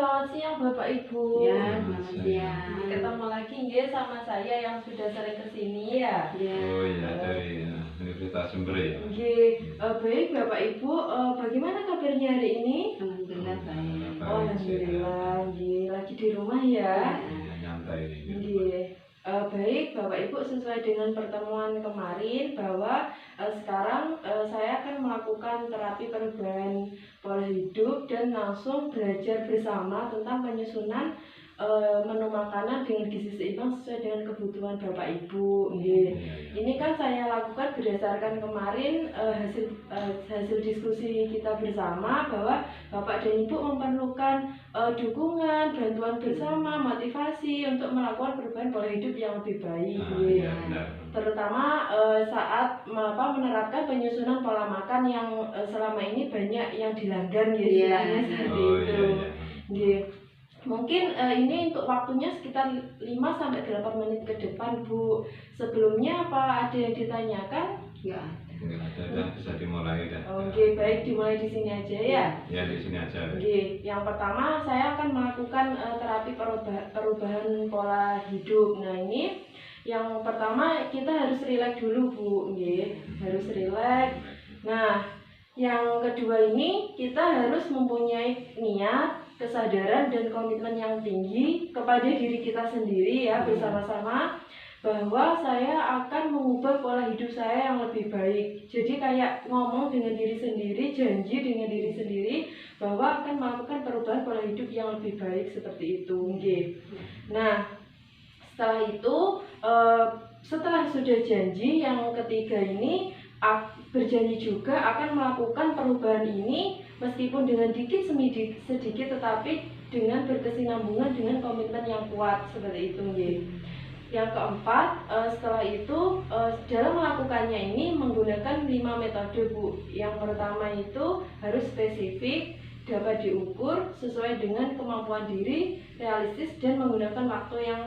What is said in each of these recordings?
selamat siang Bapak Ibu. Ya, selamat siang. Ketemu lagi nggih sama saya yang sudah sering kesini ya. Ya. Oh iya, dari Universitas Jember ya. Nggih, baik Bapak Ibu, bagaimana kabarnya hari ini? Alhamdulillah baik. Oh, alhamdulillah, nggih, lagi di rumah ya. Iya, nyantai ini. Nggih. Baik Bapak Ibu, sesuai dengan pertemuan kemarin bahwa sekarang saya akan melakukan terapi perubahan pola hidup dan langsung belajar bersama tentang penyusunan menu makanan dengan gizi seimbang sesuai dengan kebutuhan Bapak Ibu. Nggih. Ini kan saya lakukan berdasarkan kemarin hasil diskusi kita bersama bahwa Bapak dan Ibu memerlukan dukungan, bantuan bersama, motivasi untuk melakukan perubahan pola hidup yang lebih baik. Iya, benar. Terutama saat menerapkan penyusunan pola makan yang selama ini banyak yang dilanggar gitu, istilahnya seperti Oh itu. iya, iya. Nggih. Mungkin ini untuk waktunya sekitar 5-8 menit ke depan, Bu. Sebelumnya apa ada yang ditanyakan? Enggak. Enggak ada, dah bisa dimulai dah. Oke, baik, dimulai di sini aja ya. Ya di sini aja. Oke, yang pertama saya akan melakukan terapi perubahan pola hidup. Nah, ini yang pertama kita harus rileks dulu, Bu. Nggih, harus rileks. Nah, yang kedua ini kita harus mempunyai niat, kesadaran dan komitmen yang tinggi kepada diri kita sendiri ya, bersama-sama bahwa saya akan mengubah pola hidup saya yang lebih baik. Jadi kayak ngomong dengan diri sendiri, janji dengan diri sendiri bahwa akan melakukan perubahan pola hidup yang lebih baik seperti itu. Nggih. Nah, setelah itu setelah sudah janji, yang ketiga ini berjanji juga akan melakukan perubahan ini meskipun dengan sedikit tetapi dengan berkesinambungan dengan komitmen yang kuat seperti itu. Nggih. Yang keempat, setelah itu dalam melakukannya ini menggunakan 5 metode, Bu. Yang pertama itu harus spesifik, dapat diukur sesuai dengan kemampuan diri, realistis dan menggunakan waktu yang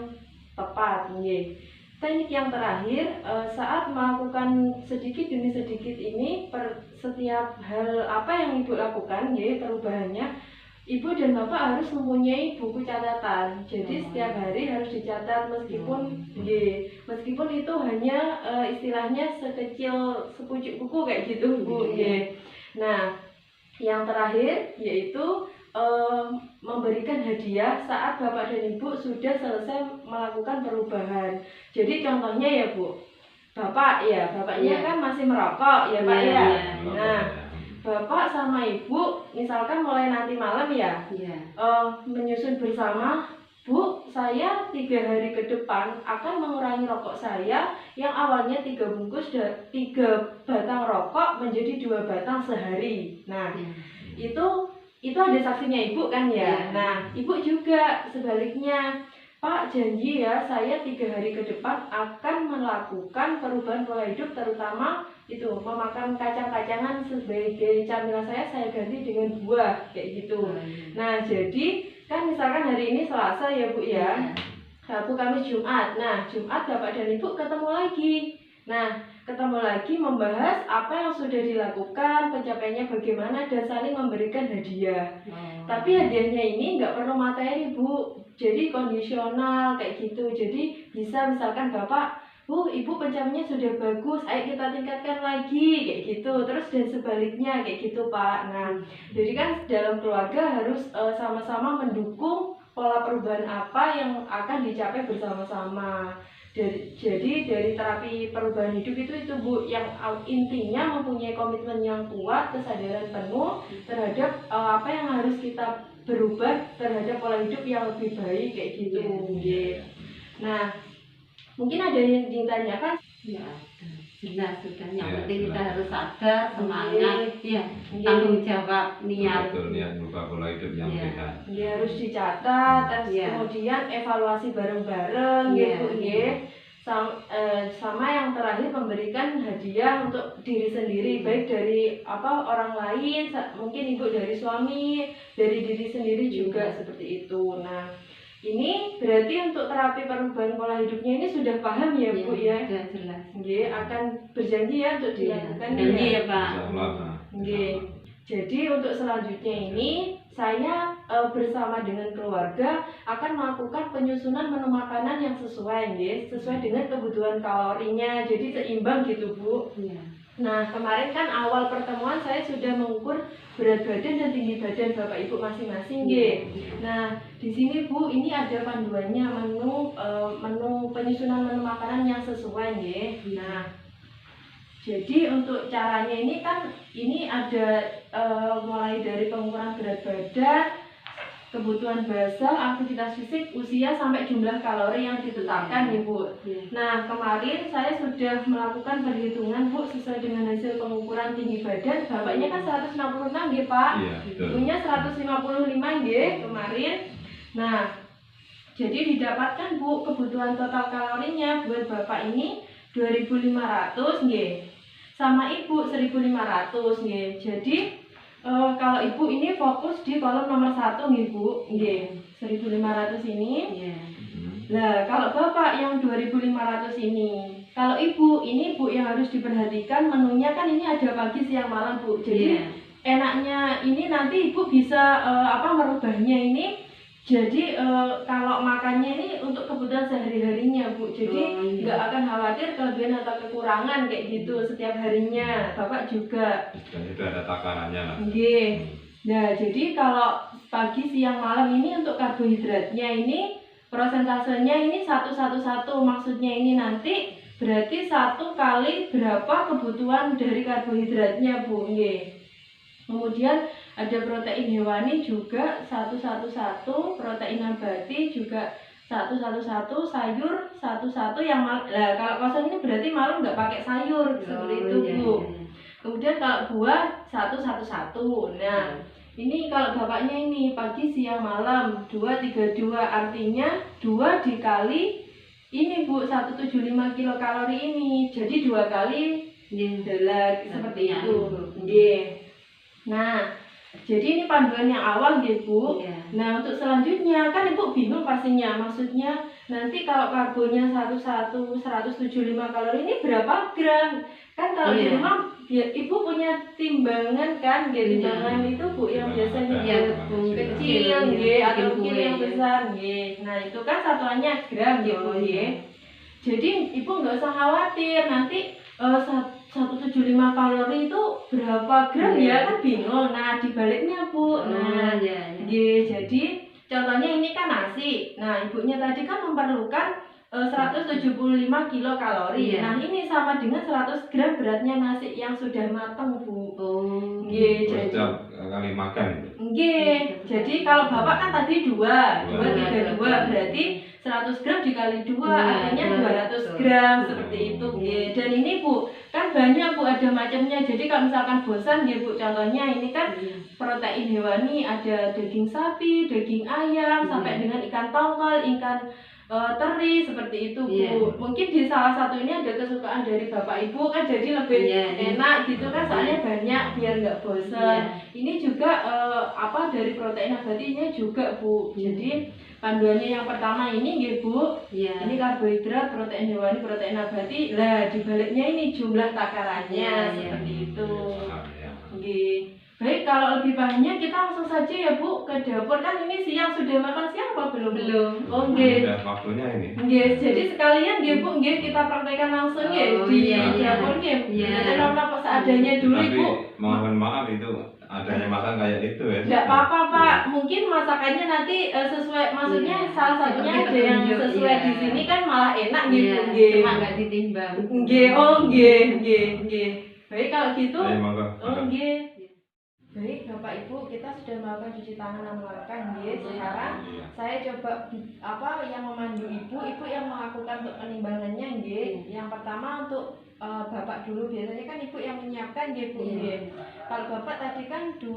tepat. Nggih. Teknik yang terakhir, saat melakukan sedikit demi sedikit ini, setiap hal apa yang Ibu lakukan, ya, perubahannya, Ibu dan Bapak harus mempunyai buku catatan. Jadi setiap hari harus dicatat meskipun itu hanya istilahnya sekecil sepucuk buku kayak gitu, Bu. Nah, yang terakhir yaitu memberikan hadiah saat Bapak dan Ibu sudah selesai melakukan perubahan. Jadi contohnya ya, Bu, bapaknya kan masih merokok ya, Pak ya. Nah, Bapak sama Ibu misalkan mulai nanti malam ya, menyusun bersama, Bu, saya 3 hari ke depan akan mengurangi rokok saya yang awalnya 3 batang rokok menjadi 2 batang sehari. Nah, itu ada saksinya Ibu kan ya. Nah, Ibu juga sebaliknya, Pak janji ya saya 3 hari ke depan akan melakukan perubahan pola hidup, terutama itu memakan kacang-kacangan sebagai camilan saya ganti dengan buah kayak gitu. Nah, jadi kan misalkan hari ini Selasa ya, Bu ya. Rabu, Kamis, Jumat. Nah, Jumat Bapak dan Ibu ketemu lagi. Nah, ketemu lagi membahas apa yang sudah dilakukan, pencapaiannya bagaimana, dan saling memberikan hadiah. Tapi hadiahnya ini nggak perlu materi, Bu. Jadi kondisional kayak gitu. Jadi bisa misalkan Bapak, Bu, Ibu pencapaiannya sudah bagus, ayo kita tingkatkan lagi kayak gitu. Terus dan sebaliknya kayak gitu, Pak. Nah, jadi kan dalam keluarga harus sama-sama mendukung pola perubahan apa yang akan dicapai bersama-sama. Jadi dari terapi perubahan hidup itu Bu, yang intinya mempunyai komitmen yang kuat, kesadaran penuh terhadap apa yang harus kita berubah terhadap pola hidup yang lebih baik kayak gitu. Nah, mungkin ada yang ditanyakan? Ya, jelas sudah. Yang penting kita harus sadar, semangat, tanggung jawab, niat. Betul, niat merubah pola hidup yang sehat. Ya, harus dicatat, kemudian evaluasi bareng-bareng gitu, sama yang terakhir memberikan hadiah untuk diri sendiri, baik dari orang lain, mungkin Ibu dari suami, dari diri sendiri juga seperti itu. Nah, ini berarti untuk terapi perubahan pola hidupnya ini sudah paham ya, Bu ya? Sudah jelas. Akan berjanji ya untuk dilakukan. Janji ya, Pak. Insyaallah. Jadi untuk selanjutnya ini saya bersama dengan keluarga akan melakukan penyusunan menu makanan yang sesuai, nggih, sesuai dengan kebutuhan kalorinya. Jadi seimbang gitu, Bu. Iya. Nah, kemarin kan awal pertemuan saya sudah mengukur berat badan dan tinggi badan Bapak Ibu masing-masing, nggih. Nah, di sini Bu, ini ada panduannya menu penyusunan menu makanan yang sesuai, nggih. Nah, jadi untuk caranya ini kan ini ada mulai dari pengukuran berat badan, kebutuhan basal, aktivitas fisik, usia sampai jumlah kalori yang ditetapkan ya Bu. Nah kemarin saya sudah melakukan perhitungan Bu sesuai dengan hasil pengukuran tinggi badan. Bapaknya kan 166 ya Pak, Iya, betul. ibunya 155 ya kemarin. Nah jadi didapatkan Bu kebutuhan total kalorinya buat Bapak ini 2500 nggih. Sama Ibu 1500 nggih. Jadi kalau Ibu ini fokus di kolom nomor 1 nggih Bu, nggih. 1500 ini. Iya. Lah, kalau Bapak yang 2500 ini. Kalau Ibu ini Bu yang harus diperhatikan menunya kan ini ada pagi, siang, malam Bu. Jadi enaknya ini nanti Ibu bisa merubahnya ini. Jadi kalau makannya ini untuk kebutuhan sehari-harinya Bu. Jadi nggak akan khawatir kelebihan atau kekurangan kayak gitu setiap harinya. Bapak juga. Dan itu ada takarannya lah. Nggih. Nah, jadi kalau pagi, siang, malam ini untuk karbohidratnya ini prosentasenya ini 111. Maksudnya ini nanti berarti 1 kali berapa kebutuhan dari karbohidratnya Bu. Nggih. Kemudian ada protein hewani juga 111, protein nabati juga 111, sayur 11 yang lah kalau kosong ini berarti malam nggak pakai sayur seperti itu Bu. Kemudian kalau buah 111. Nah, ini kalau bapaknya ini pagi, siang, malam 232 artinya 2 dikali ini Bu 175 kilokalori ini. Jadi 2 kali dalag seperti itu. Nggih. Nah, jadi ini panduan yang awal nggih Bu. Nah, untuk selanjutnya kan Ibu bingung pastinya. Maksudnya nanti kalau karbonya 175 kalori ini berapa gram? Kan kalau di rumah Ibu punya timbangan kan, timbangan itu Bu yang biasanya kecil nggih atau mungkin yang besar nggih. Nah, itu kan satuannya gram nggih Bu nggih. Jadi Ibu nggak usah khawatir nanti 175 kalori itu berapa gram ya kan bingung. Nah dibaliknya Bu. Nah jadi contohnya ini kan nasi. Nah ibunya tadi kan memerlukan 175 kilokalori. Nah ini sama dengan 100 gram beratnya nasi yang sudah matang Bu. Nggih, jadi kali makan itu. Nggih. Jadi kalau Bapak kan tadi 232 berarti 100 gram dikali 2 artinya 200 gram seperti itu nggih. Dan ini Bu, kan banyak Bu ada macamnya. Jadi kalau misalkan bosan nggih Bu, contohnya ini kan protein hewani ada daging sapi, daging ayam sampai dengan ikan tongkol, ikan teri seperti itu Bu. Mungkin di salah satu ini ada kesukaan dari Bapak Ibu kan jadi lebih enak gitu kan soalnya banyak biar nggak bosan. Ini juga dari protein nabatinya juga Bu. Jadi panduannya yang pertama ini nggih Bu. Ini karbohidrat, protein hewani, protein nabati. Lah dibaliknya ini jumlah takarannya seperti itu. Nggih. Baik, kalau lebih pahamnya kita langsung saja ya Bu ke dapur. Kan ini siang, sudah makan siang apa belum? Belum. Oh nggih. Sudah waktunya ini. Nggih, jadi sekalian nggih Bu, nggih kita praktekkan langsung ya di dapur nggih. Kita apa seadanya dulu Tapi Bu. mohon maaf itu adanya makan kayak itu ya. Enggak apa-apa Pak, mungkin masakannya nanti sesuai, maksudnya salah satunya ada yang sesuai di sini kan malah enak gitu nggih. Cuma nggak ditimbang. Nggih, oh nggih. Baik kalau gitu. Oh nggih. Baik Bapak Ibu, kita sudah melakukan cuci tangan dan makan nggih. Sekarang saya coba yang memandu Ibu yang melakukan untuk penimbangannya nggih. Yang pertama untuk Bapak dulu, biasanya kan Ibu yang menyiapkan nggih Bu nggih. Kalau Bapak tadi kan 2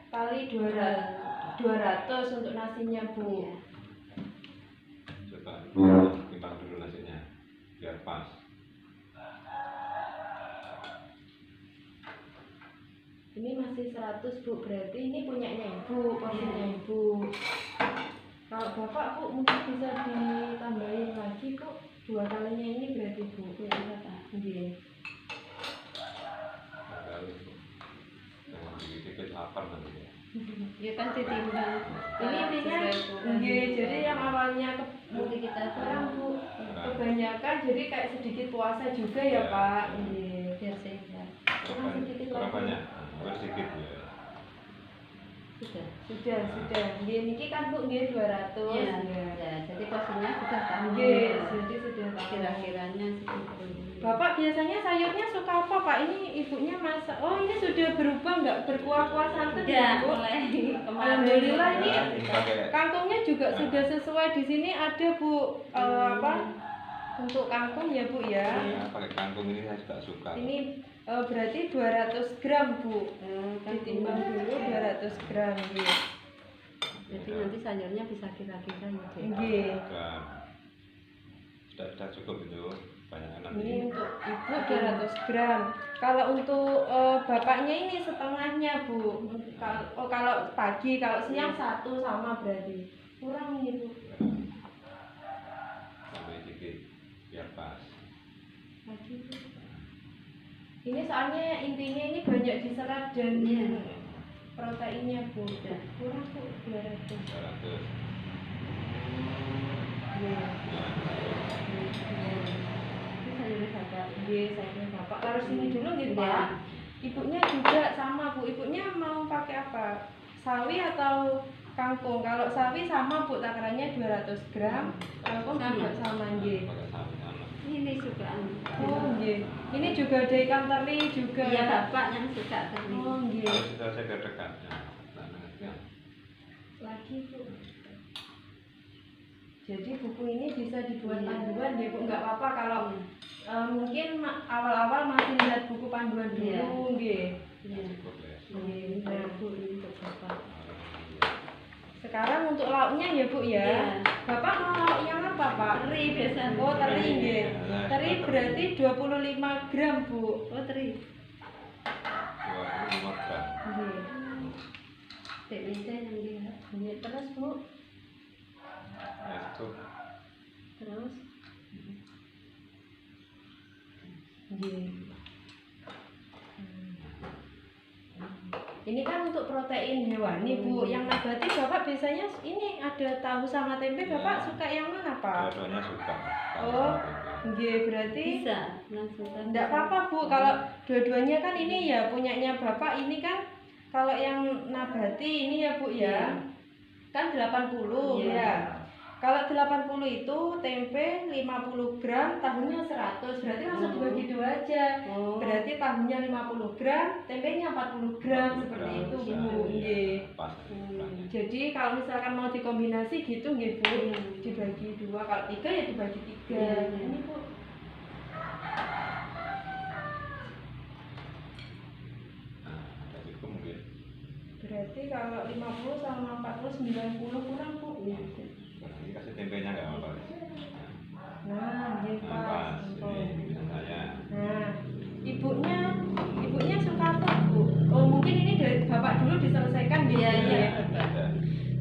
kali 200 untuk nasinya Bu. Coba timbang dulu nasinya biar pas. Ini masih 100 Bu, berarti ini punyanya Ibu, porsinya Ibu. Kalau Bapak Bu mungkin bisa ditambahin lagi Bu, 2 kalinya ini berarti Bu. Nggih. Jangan sedikit. sedikit lapar nanti ya. Ya kan ditimbang. Ini intinya nggih, jadi yang awalnya nanti kita kurang Bu, Nah, kebanyakan jadi kayak sedikit puasa juga ya Iya. Pak. Nggih. biar sehat. Kurang sedikit kurang lagi. banyak, kurang sedikit ya. Sudah. Nggih niki kan Bu nggih 200. Iya. Ya. Ya, jadi porsinya sudah tahu. Nggih, jadi sudah tahu. Kira-kiranya segitu. Bapak biasanya sayurnya suka apa Pak? Ini ibunya masak. Oh ini sudah berubah nggak berkuah-kuah santan Ya, Bu? mulai kemarin. Alhamdulillah ini Nah, ini pakai kangkungnya juga sudah sesuai di sini ada Bu apa untuk kangkung ya Bu ya. ya, pakai kangkung ini saya juga suka. Ini berarti 200 gram Bu. Kan Ditimbang dulu 200 gram gitu. Jadi nanti sayurnya bisa kira-kira ya. Dek. Nggih. Sudah cukup itu banyak Ini nanti. untuk ibu 200 gram. Kalau untuk bapaknya ini setengahnya Bu. Kalau pagi, kalau siang satu sama berarti. Kurang ini Bu. Sampai sedikit biar pas. Pagi Bu. Ini soalnya intinya ini banyak diserap dan Iya. proteinnya Bu. Ya. Kurang Bu 200. 200. Iya. Ini sayurnya bapak. Nggih, saya Bapak taruh sini dulu gitu Iya. Pak. Ibunya juga sama Bu. Ibunya mau pakai apa? Sawi atau kangkung? Kalau sawi sama Bu, takarannya 200 gram. Kangkung juga sama nggih. Pakai sawi sama. Ini sukaan. Oh nggih. Ini juga ada ikan teri juga. Iya, bapak yang suka tadi. Oh nggih. Kalau sudah saya ke dekatnya. Lagi Bu. Jadi buku ini bisa dibuat Iya. panduan ya Bu. Nggak apa-apa kalau mungkin awal-awal masih lihat buku panduan Iya. dulu nggih. Iya. Cukup ya. Nggih. Nah, Nah, Bu, ini untuk bapak. sekarang untuk lauknya ya Bu ya. Iya. Bapak mau lauk yang apa Pak? Teri biasa. Oh teri nggih. Nah, Teri berarti 25 gram Bu. Oh, teri. 25 gram. Nggih. Dek meja yang lihat. Nggih, terus Bu. Ya, itu. Terus. Nggih. Ini kan untuk protein hewani Bu. Yang nabati Bapak biasanya ini ada tahu sama tempe. Bapak suka yang mana Pak? Dua-duanya suka. Oh. Nggih, berarti Bisa langsung kan. enggak apa-apa Bu, kalau dua-duanya kan ini ya punyanya Bapak ini kan kalau yang nabati ini ya Bu ya. Kan 80 Iya. ya. Kalau 80 itu tempe 50 gram, tahunya 100. Berarti langsung dibagi dua aja. Oh. Berarti tahunya 50 gram, tempenya 40 gram seperti itu Bu. Nggih. Pas. Jadi kalau misalkan mau dikombinasi gitu nggih Bu, dibagi dua. Kalau 3 ya dibagi 3. Iya. Ini Bu. Nah, ada cukup mungkin. Berarti kalau 50 sama 40 90 kurang Bu. Ini kasih tempenya nggak apa-apa. Nah, nggih Nah, pas. Pas. Ini bisa saya. Nah, ibunya suka apa Bu? Oh mungkin ini dari Bapak dulu diselesaikan gitu. Iya, iya. Ada.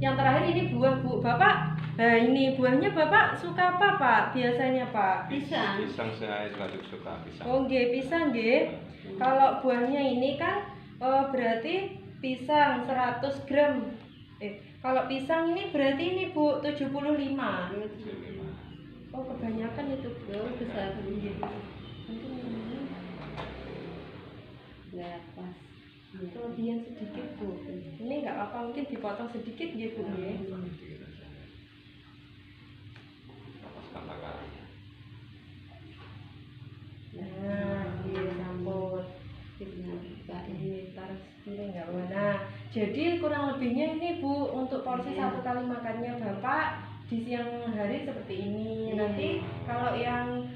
Yang terakhir ini buah Bu. Bapak, nah ini buahnya Bapak suka apa Pak? Biasanya Pak? Pisang. Pisang saya juga suka pisang. Oh nggih, pisang nggih. Kalau buahnya ini kan berarti pisang 100 gram. Kalau pisang ini berarti ini Bu 75. Oh kebanyakan itu Bu. Oh, besar. Ya, pas. Kelebihan sedikit Bu. Ini nggak apa-apa mungkin dipotong sedikit gitu nggih. Lepaskan takarannya. Nah, nggih sampun. Ini taruh sini nggak apa. Nah, jadi kurang lebihnya ini Bu untuk porsi Iya. 1 kali makannya Bapak di siang hari seperti ini. Iya. Nanti kalau yang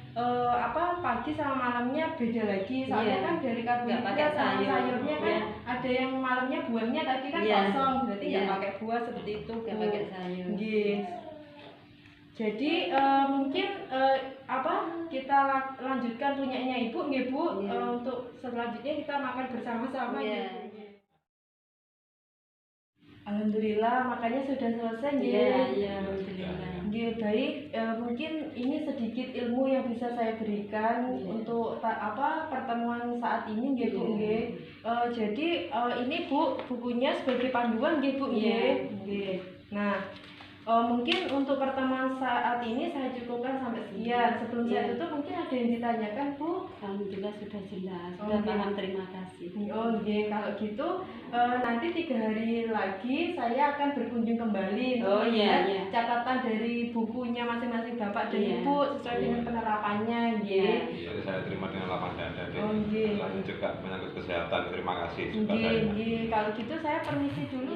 pagi sama malamnya beda lagi. Soalnya Iya. kan dari Nggak pakai karbohidrat sama sayur. sayurnya kan Iya. ada yang malamnya buahnya tadi kan Iya. kosong, berarti nggak Iya. pakai buah seperti itu Bu. Nggak pakai sayur. Nggih. Jadi mungkin kita lanjutkan punyanya Ibu nggih Bu. Iya. Untuk selanjutnya kita makan bersama-sama Iya. gitu. Alhamdulillah, makanya sudah selesai nggih. Iya, iya, alhamdulillah. Nggih, baik. Mungkin ini sedikit ilmu yang bisa saya berikan Iya. untuk pertemuan saat ini nggih Bu Iya. nggih. Jadi ini Bu bukunya sebagai panduan nggih Bu nggih. Iya. Nggih. Nah, mungkin untuk pertemuan saat ini saya cukupkan sampai sekian. Sebelum saya Iya. tutup mungkin ada yang ditanyakan Bu. Alhamdulillah sudah jelas, Oh, sudah iya. paham, terima kasih. Oh nggih, kalau gitu nanti 3 hari lagi saya akan berkunjung kembali untuk Oh, iya, melihat iya. catatan dari bukunya masing-masing Bapak dan Iya. Ibu sesuai dengan penerapannya nggih. Jadi saya terima dengan lapang dada deh. Oh, nggih. Lain juga menyangkut kesehatan. Terima kasih juga Nggih, saya. nggih. Kalau gitu saya permisi dulu.